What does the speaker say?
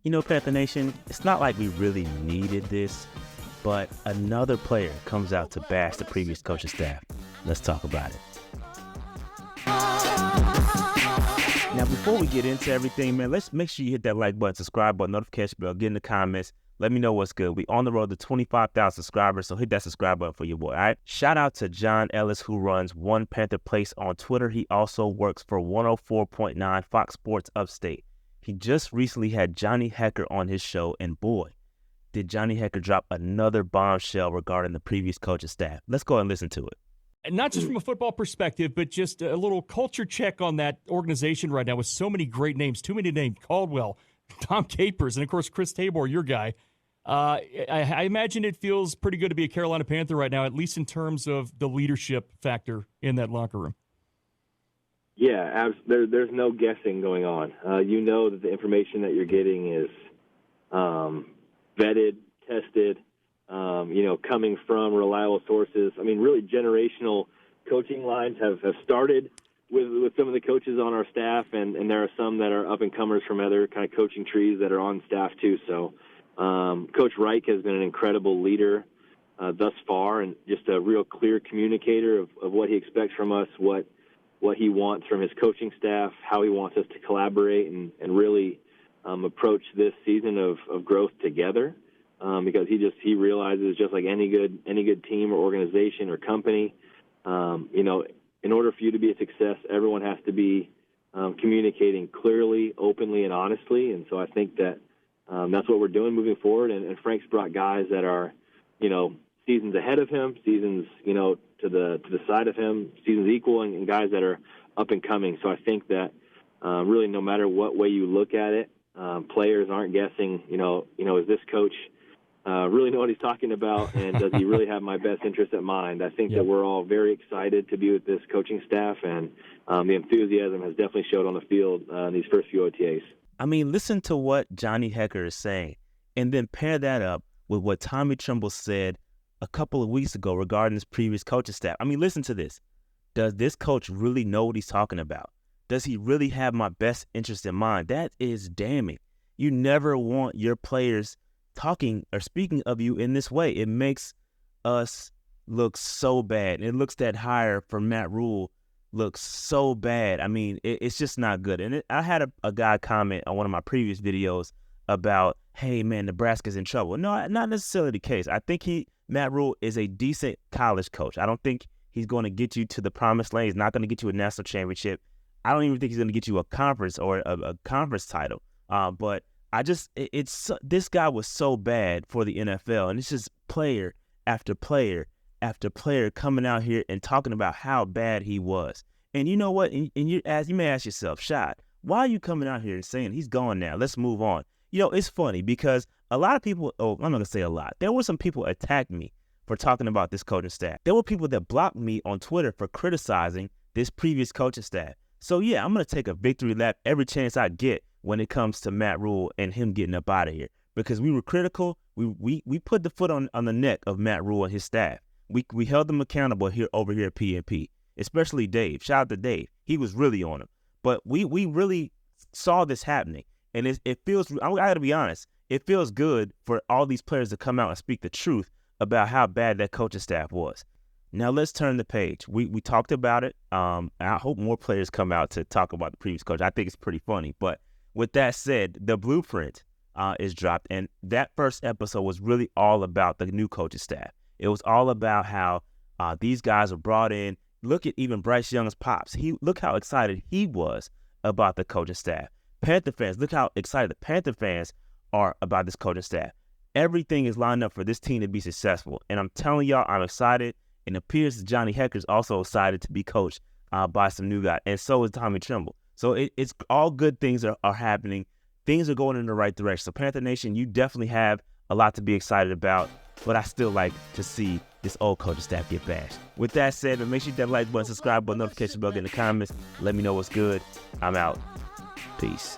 You know, Panther Nation, it's not like we really needed this, but another player comes out to bash the previous coaching staff. Let's talk about it. Now, before we get into everything, man, let's make sure you hit that like button, subscribe button, notification bell, get in the comments. Let me know what's good. We on the road to 25,000 subscribers, so hit that subscribe button for your boy, all right? Shout out to John Ellis, who runs One Panther Place on Twitter. He also works for 104.9 Fox Sports Upstate. He just recently had Johnny Hekker on his show, and boy, did Johnny Hekker drop another bombshell regarding the previous coaching staff. Let's go and listen to it. And not just from a football perspective, but just a little culture check on that organization right now with so many great names, too many names, Caldwell, Tom Capers, and, of course, Chris Tabor, your guy. I imagine it feels pretty good to be a Carolina Panther right now, at least in terms of the leadership factor in that locker room. Yeah, there's no guessing going on. You know that the information that you're getting is vetted, tested, coming from reliable sources. I mean, really generational coaching lines have started with some of the coaches on our staff, and there are some that are up-and-comers from other kind of coaching trees that are on staff too. So Coach Reich has been an incredible leader thus far, and just a real clear communicator of what he expects from us, what he wants from his coaching staff, how he wants us to collaborate and really approach this season of growth together. Because he realizes, just like any good team or organization or company, in order for you to be a success, everyone has to be communicating clearly, openly, and honestly. And so I think that that's what we're doing moving forward. And Frank's brought guys that are, seasons ahead of him, seasons, to the side of him, seasons equal, and guys that are up and coming. So I think that really, no matter what way you look at it, players aren't guessing. Is this coach really know what he's talking about, and does he really have my best interest at mind? I think that we're all very excited to be with this coaching staff, and the enthusiasm has definitely showed on the field in these first few OTAs. I mean, listen to what Johnny Hekker is saying, and then pair that up with what Tommy Tremble said a couple of weeks ago regarding his previous coaching staff. I mean, listen to this. Does this coach really know what he's talking about? Does he really have my best interest in mind? That is damning. You never want your players talking or speaking of you in this way. It makes us look so bad. It looks that hire for Matt Rhule looks so bad. I mean, it's just not good. And I had a guy comment on one of my previous videos about, hey, man, Nebraska's in trouble. No, not necessarily the case. I think Matt Rhule is a decent college coach. I don't think he's going to get you to the promised land. He's not going to get you a national championship. I don't even think he's going to get you a conference or a conference title. But this guy was so bad for the NFL, and it's just player after player after player coming out here and talking about how bad he was. And you know what? And you may ask yourself, Shad, why are you coming out here and saying he's gone now? Let's move on. It's funny because a lot of people, I'm not going to say a lot. There were some people attacked me for talking about this coaching staff. There were people that blocked me on Twitter for criticizing this previous coaching staff. So, yeah, I'm going to take a victory lap every chance I get when it comes to Matt Rhule and him getting up out of here. Because we were critical. We put the foot on the neck of Matt Rhule and his staff. We held them accountable over here at PNP, especially Dave. Shout out to Dave. He was really on him. But we really saw this happening. And it feels, I got to be honest, it feels good for all these players to come out and speak the truth about how bad that coaching staff was. Now let's turn the page. We talked about it. I hope more players come out to talk about the previous coach. I think it's pretty funny. But with that said, the blueprint is dropped. And that first episode was really all about the new coaching staff. It was all about how these guys were brought in. Look at even Bryce Young's pops. Look how excited he was about the coaching staff. Panther fans, look how excited the Panther fans are about this coaching staff. Everything is lined up for this team to be successful. And I'm telling y'all, I'm excited. And it appears that Johnny Hekker is also excited to be coached by some new guy. And so is Tommy Tremble. So it's all good things are happening. Things are going in the right direction. So Panther Nation, you definitely have a lot to be excited about. But I still like to see this old coaching staff get bashed. With that said, make sure you hit that like button, subscribe button, notification bell, get in the comments. Let me know what's good. I'm out. Peace.